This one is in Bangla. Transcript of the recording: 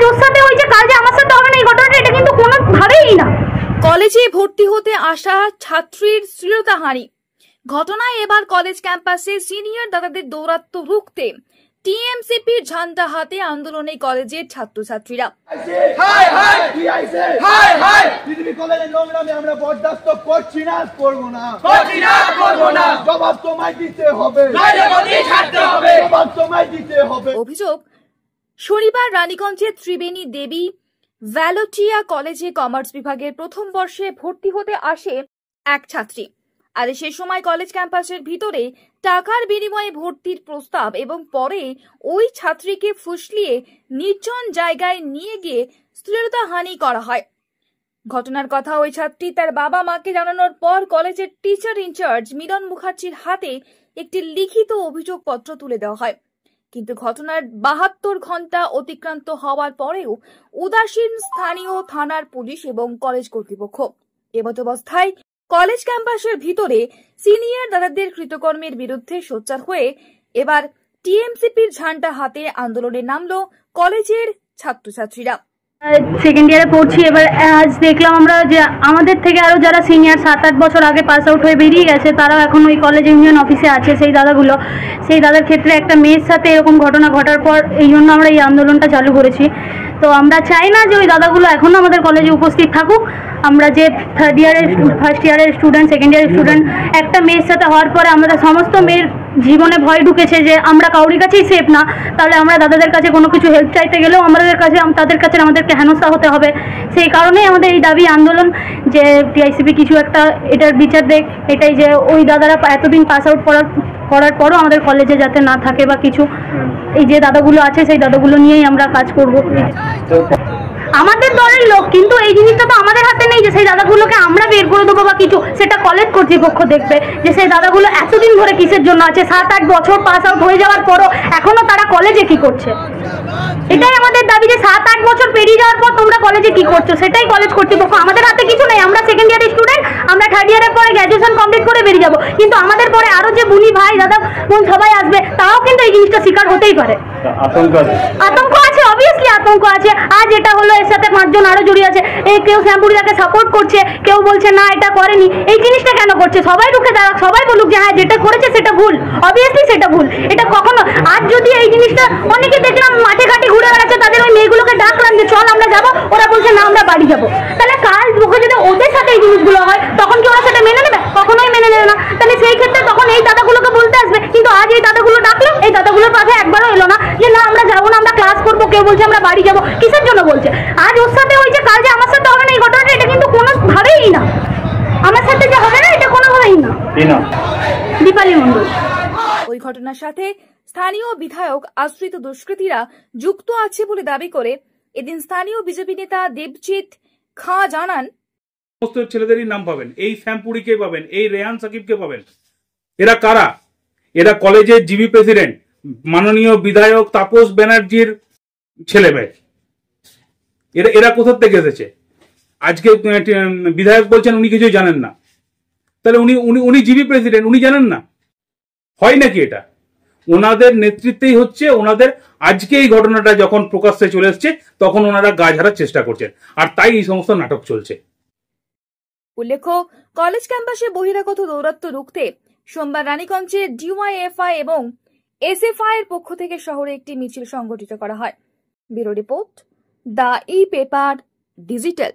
ওর সাথে হয়েছে, কাল যে আমার সাথে হবে না এই ঘটনাটা, এটা কিন্তু কোনোভাবেই না। কলেজে ভর্তি হতে আসা ছাত্রীর শ্লীলতাহানি ঘটনায় এবার কলেজ ক্যাম্পাসে সিনিয়র দাদাদের দৌরাত্ম্য রুখতে টিএমসিপির ঝান্ডা হাতে আন্দোলনে কলেজের ছাত্রছাত্রীরা। অভিযোগ, শনিবার রানীগঞ্জের ত্রিবেণী দেবী ভ্যালোটিয়া কলেজে কমার্স বিভাগের প্রথম বর্ষে ভর্তি হতে আসে এক ছাত্রী। আর সে সময় কলেজ ক্যাম্পাসের ভিতরে টাকার বিনিময়ে ভর্তির প্রস্তাব এবং পরে ওই ছাত্রীকে ফুসলিয়ে নির্জন জায়গায় নিয়ে গিয়ে শ্লীলতাহানি করা হয়। ঘটনার কথা ওই ছাত্রী তার বাবা মাকে জানানোর পর কলেজের টিচার ইনচার্জ মিলন মুখার্জির হাতে একটি লিখিত অভিযোগপত্র তুলে দেওয়া হয়। কিন্তু ঘটনার 72 ঘন্টা অতিক্রান্ত হওয়ার পরেও উদাসীন স্থানীয় থানার পুলিশ এবং কলেজ কর্তৃপক্ষ। এমতাবস্থায় কলেজ ক্যাম্পাসের ভিতরে সিনিয়র দাদাদের কৃতকর্মের বিরুদ্ধে সোচ্চার হয়ে এবার টিএমসিপির ঝান্ডা হাতে আন্দোলনে নামলো কলেজের ছাত্রছাত্রীরা। সেকেন্ড ইয়ারে পড়ছি, এবার আজ দেখলাম আমরা যে আমাদের থেকে আরও যারা সিনিয়র 7-8 বছর আগে পাস আউট হয়ে বেরিয়ে গেছে তারাও এখন ওই কলেজ ইউনিয়ন অফিসে আছে। সেই দাদার ক্ষেত্রে একটা মেয়ের সাথে এরকম ঘটনা ঘটার পর এই জন্য আমরা এই আন্দোলনটা চালু করেছি। তো আমরা চাই না যে ওই দাদাগুলো এখনও আমাদের কলেজে উপস্থিত থাকুক। আমরা যে ফার্স্ট ইয়ারের স্টুডেন্ট, সেকেন্ড ইয়ারের স্টুডেন্ট, একটা মেয়ের সাথে হওয়ার পরে আমাদের সমস্ত মেয়ের জীবনে ভয় ঢুকেছে যে আমরা কাউরির কাছেই সেফ না, তাহলে আমরা দাদাদের কাছে কোনো কিছু হেল্প চাইতে গেলেও তাদের কাছে আমাদেরকে হেনস্থা হতে হবে। সেই কারণেই আমাদের এই দাবি আন্দোলন যে টিআইসিপি কিছু একটা এটার বিচার দেখ। এটাই যে ওই দাদারা এতদিন পাস আউট করার পরও আমাদের কলেজে যাতে না থাকে বা কিছু, এই যে দাদাগুলো আছে সেই দাদাগুলো নিয়েই আমরা কাজ করব। আমাদের দলের লোক, কিন্তু এই জিনিসটা তো আমাদের হাতে নেই যে সেই দাদাগুলোকে আমরা বের করে দেবো বা কিছু, সেটা কলেজ কর্তৃপক্ষ দেখবে যে সেই দাদাগুলো এতদিন ধরে কিসের জন্য আছে। 7-8 বছর পাস আউট হয়ে যাওয়ার পরও এখনো তারা কলেজে কি করছে, এটাই আমাদের দাবি যে 7-8 বছর পেরিয়ে যাওয়ার পর তোমরা কলেজে কি করছো সেটাই কলেজ কর্তৃপক্ষ। আমাদের হাতে কিছু নেই, আমরা সেকেন্ড ইয়ারের স্টুডেন্ট, আমরা থার্ড ইয়ারের পরে গ্র্যাজুয়েশন কমপ্লিট করে বেরিয়ে যাবো, কিন্তু আমাদের পরে আরো যে বুনি ভাই দাদা বোন সবাই আসবে, তারাও কিন্তু এই জিনিসটা শিকার হতেই পারে। আতঙ্ক আছে, অবভিয়াসলি আতঙ্ক আছে। আজ এটা হলো, এর সাথে 5 জন আরো জড়িয়ে আছে। এই কেউ শ্যামপুরিয়াকে সাপোর্ট করছে, কেউ বলছে না এটা করেনি। এই জিনিসটা কেন করছে? সবাই রুখে দাঁড়াক, সবাই বলুক যে হ্যাঁ যেটা করেছে সেটা ভুল, অবভিয়াসলি সেটা ভুল। এটা কখনো, আজ যদি এই জিনিসটা অনেকে দেখলাম মাঠে ঘাটে ঘুরে বেড়াচ্ছে, তাদের ওই মেয়েগুলোকে ডাকলাম যে চল আমরা যাবো, ওরা বলছে না আমরা বাড়ি যাবো। তাহলে কাল মুখে যদি ওদের সাথে এই জিনিসগুলো হয় তখন কি ওরা সেটা মেনে নেবে? কখনোই মেনে নেবে না। তাহলে সেই ক্ষেত্রে তখন এই দাদাগুলোকে বলতে আসবে, কিন্তু আজ এই দাদাগুলো ডাকলো, এই দাদাগুলোর পাশে একবারও এলো না যে না আমরা যাবো না, আমরা ক্লাস করবো। কেউ বলছে আমরা বাড়ি যাবো, কিসের জন্য বলছে? আজ ওর সাথে হয়েছে, কাল যে আমার সাথে হবে না এই ঘটনাটা, এটা কিন্তু কোনোভাবেই না। আমার সাথে যে হবে না এটা কোনোভাবেই না। দীপালি মণ্ডল। ওই ঘটনার সাথে স্থানীয় বিধায়ক আশ্রিত দুষ্কৃতীরা যুক্ত আছে বলে দাবি করে এদিন স্থানীয় বিজেপি নেতা দেবজিৎ খাঁ জানান, সমস্ত ছেলেদেরই নাম পাবেন, এই শ্যামপুরিকে পাবেন, এই রেহান সাকিবকে পাবেন। এরা কারা? এরা কলেজের জিবি প্রেসিডেন্ট মাননীয় বিধায়ক তাপস ব্যানার্জির ছেলে মেয়ে। এরা কোথা থেকে এসেছে? আজকে বিধায়ক বলছেন উনি কিছুই জানেন না। তাহলে উনি জিবি প্রেসিডেন্ট, উনি জানেন না? হয় নাকি এটা? ওনাদের নেতৃত্বেই হচ্ছে, ওনাদের আজকে এই ঘটনাটা যখন প্রকাশ্যে চলে এসছে তখন ওনারা গা ঝাড়ার চেষ্টা করছেন, আর তাই এই সমস্ত নাটক চলছে। উল্লেখ্য, কলেজ ক্যাম্পাসে বহিরাগত দৌরাত্ম্য রুখতে সোমবার রানীগঞ্জে ডিওয়াইএফআই এবং এসএফআই এর পক্ষ থেকে শহরে একটি মিছিল সংগঠিত করা হয়। Bureau report, the e paper digital.